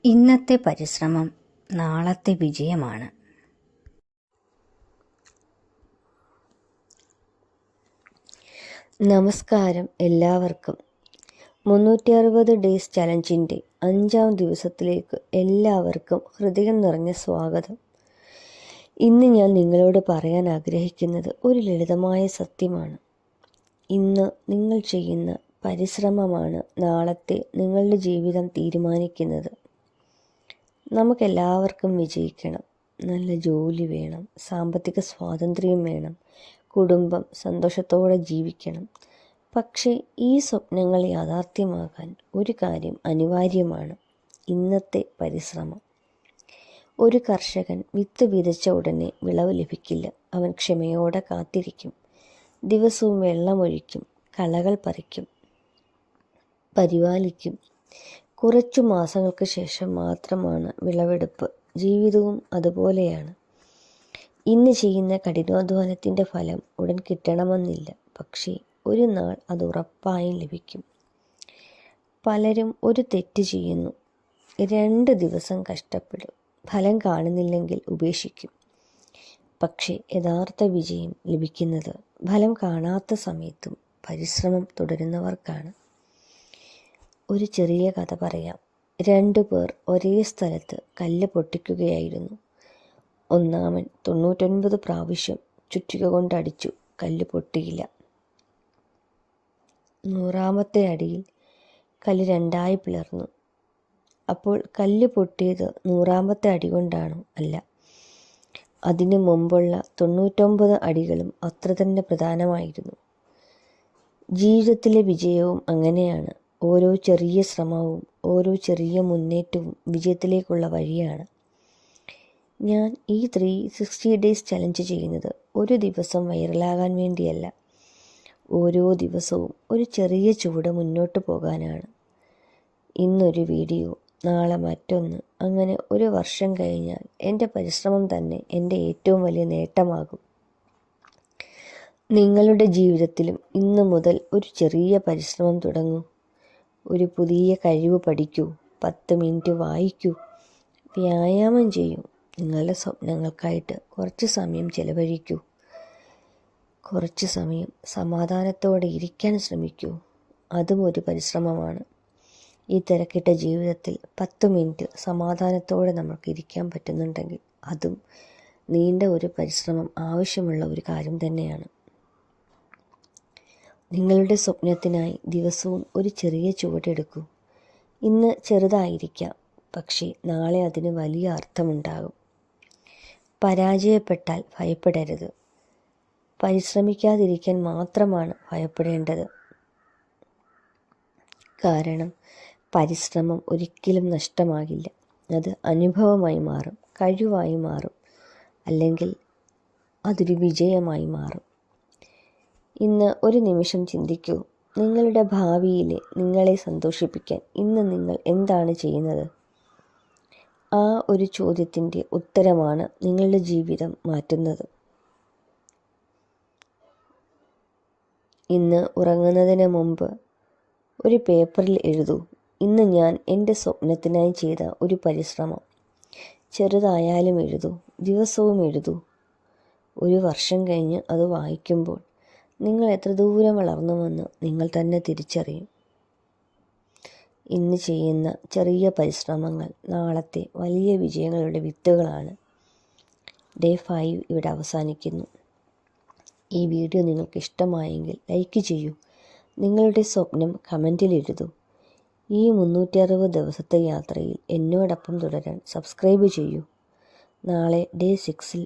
ഇന്നത്തെ പരിശ്രമം നാളത്തെ വിജയമാണ്. നമസ്കാരം എല്ലാവർക്കും. 360 ഡേയ്സ് ചലഞ്ചിൻ്റെ 5ാം ദിവസത്തിലേക്ക് എല്ലാവർക്കും ഹൃദയം നിറഞ്ഞ സ്വാഗതം. ഇന്ന് ഞാൻ നിങ്ങളോട് പറയാൻ ആഗ്രഹിക്കുന്നത് ഒരു ലളിതമായ സത്യമാണ്. ഇന്ന് നിങ്ങൾ ചെയ്യുന്ന പരിശ്രമമാണ് നാളത്തെ നിങ്ങളുടെ ജീവിതം തീരുമാനിക്കുന്നത്. നമുക്കെല്ലാവർക്കും വിജയിക്കണം, നല്ല ജോലി വേണം, സാമ്പത്തിക സ്വാതന്ത്ര്യം വേണം, കുടുംബം സന്തോഷത്തോടെ ജീവിക്കണം. പക്ഷേ ഈ സ്വപ്നങ്ങൾ യാഥാർത്ഥ്യമാകാൻ ഒരു കാര്യം അനിവാര്യമാണ്: ഇന്നത്തെ പരിശ്രമം. ഒരു കർഷകൻ വിത്ത് വിതച്ച ഉടനെ വിളവ് ലഭിക്കില്ല. അവൻ ക്ഷമയോടെ കാത്തിരിക്കും, ദിവസവും വെള്ളമൊഴിക്കും, കളകൾ പറിക്കും, പരിപാലിക്കും. കുറച്ചു മാസങ്ങൾക്ക് ശേഷം മാത്രമാണ് വിളവെടുപ്പ്. ജീവിതവും അതുപോലെയാണ്. ഇന്ന് ചെയ്യുന്ന കഠിനാധ്വാനത്തിൻ്റെ ഫലം ഉടൻ കിട്ടണമെന്നില്ല, പക്ഷേ ഒരു നാൾ അത് ഉറപ്പായും ലഭിക്കും. പലരും ഒരു തെറ്റ് ചെയ്യുന്നു, 2 ദിവസം കഷ്ടപ്പെടും, ഫലം കാണുന്നില്ലെങ്കിൽ ഉപേക്ഷിക്കും. പക്ഷേ യഥാർത്ഥ വിജയം ലഭിക്കുന്നത് ഫലം കാണാത്ത സമയത്തും പരിശ്രമം തുടരുന്നവർക്കാണ്. ഒരു ചെറിയ കഥ പറയാം. 2 പേർ ഒരേ സ്ഥലത്ത് കല്ല് പൊട്ടിക്കുകയായിരുന്നു. ഒന്നാമൻ 99 പ്രാവശ്യം ചുറ്റിക കൊണ്ടടിച്ചു. കല്ല് പൊട്ടിയില്ല. 100ാമത്തെ അടിയിൽ കല്ല് 2ആയി പിളർന്നു. അപ്പോൾ കല്ല് പൊട്ടിയത് 100ാമത്തെ അടി കൊണ്ടാണോ? അല്ല, അതിനു മുമ്പുള്ള 99 അടികളും അത്ര തന്നെ പ്രധാനമായിരുന്നു. ജീവിതത്തിലെ വിജയവും അങ്ങനെയാണ്. ഓരോ ചെറിയ ശ്രമവും ഓരോ ചെറിയ മുന്നേറ്റവും വിജയത്തിലേക്കുള്ള വഴിയാണ്. ഞാൻ ഈ 360 ഡേയ്സ് ചലഞ്ച് ചെയ്യുന്നത് ഒരു ദിവസം വൈറലാകാൻ വേണ്ടിയല്ല. ഓരോ ദിവസവും ഒരു ചെറിയ ചുവട് മുന്നോട്ട് പോകാനാണ്. ഇന്നൊരു വീഡിയോ, നാളെ മറ്റൊന്ന്, അങ്ങനെ ഒരു വർഷം കഴിഞ്ഞാൽ എൻ്റെ പരിശ്രമം തന്നെ എൻ്റെ ഏറ്റവും വലിയ നേട്ടമാകും. നിങ്ങളുടെ ജീവിതത്തിലും ഇന്നു മുതൽ ഒരു ചെറിയ പരിശ്രമം തുടങ്ങൂ. ഒരു പുതിയ കഴിവ് പഠിക്കൂ, 10 മിനിറ്റ് വായിക്കൂ, വ്യായാമം ചെയ്യൂ, നിങ്ങളുടെ സ്വപ്നങ്ങൾക്കായിട്ട് കുറച്ച് സമയം ചെലവഴിക്കൂ. കുറച്ച് സമയം സമാധാനത്തോടെ ഇരിക്കാൻ ശ്രമിക്കൂ. അതും ഒരു പരിശ്രമമാണ്. ഈ തിരക്കിട്ട ജീവിതത്തിൽ 10 മിനിറ്റ് സമാധാനത്തോടെ നമുക്ക് ഇരിക്കാൻ പറ്റുന്നുണ്ടെങ്കിൽ അതും നീണ്ട ഒരു പരിശ്രമം ആവശ്യമുള്ള ഒരു കാര്യം തന്നെയാണ്. നിങ്ങളുടെ സ്വപ്നത്തിനായി ദിവസവും ഒരു ചെറിയ ചുവടെടുക്കൂ. ഇന്ന് ചെറുതായിരിക്കാം, പക്ഷേ നാളെ അതിന് വലിയ അർത്ഥമുണ്ടാകും. പരാജയപ്പെട്ടാൽ ഭയപ്പെടരുത്. പരിശ്രമിക്കാതിരിക്കാൻ മാത്രമാണ് ഭയപ്പെടേണ്ടത്. കാരണം പരിശ്രമം ഒരിക്കലും നഷ്ടമാകില്ല. അത് അനുഭവമായി മാറും, കഴിവായി മാറും, അല്ലെങ്കിൽ അതൊരു വിജയമായി മാറും. ഇന്ന് ഒരു നിമിഷം ചിന്തിക്കൂ. നിങ്ങളുടെ ഭാവിയിലെ നിങ്ങളെ സന്തോഷിപ്പിക്കാൻ ഇന്ന് നിങ്ങൾ എന്താണ് ചെയ്യുന്നത്? ആ ഒരു ചോദ്യത്തിൻ്റെ ഉത്തരമാണ് നിങ്ങളുടെ ജീവിതം മാറ്റുന്നത്. ഇന്ന് ഉറങ്ങുന്നതിന് മുമ്പ് ഒരു പേപ്പറിൽ എഴുതൂ: ഇന്ന് ഞാൻ എൻ്റെ സ്വപ്നത്തിനായി ചെയ്ത ഒരു പരിശ്രമം. ചെറുതായാലും എഴുതൂ, ദിവസവും എഴുതൂ. ഒരു വർഷം കഴിഞ്ഞ് അത് വായിക്കുമ്പോൾ നിങ്ങൾ എത്ര ദൂരം വളർന്നുവെന്ന് നിങ്ങൾ തന്നെ തിരിച്ചറിയും. ഇന്ന് ചെയ്യുന്ന ചെറിയ പരിശ്രമങ്ങൾ നാളത്തെ വലിയ വിജയങ്ങളുടെ വിത്തുകളാണ്. ഡേ 5 ഇവിടെ അവസാനിക്കുന്നു. ഈ വീഡിയോ നിങ്ങൾക്ക് ഇഷ്ടമായെങ്കിൽ ലൈക്ക് ചെയ്യൂ. നിങ്ങളുടെ സ്വപ്നം കമൻറ്റിൽ എഴുതൂ. ഈ 360 ദിവസത്തെ യാത്രയിൽ എന്നോടൊപ്പം തുടരാൻ സബ്സ്ക്രൈബ് ചെയ്യൂ. നാളെ ഡേ 6ൽ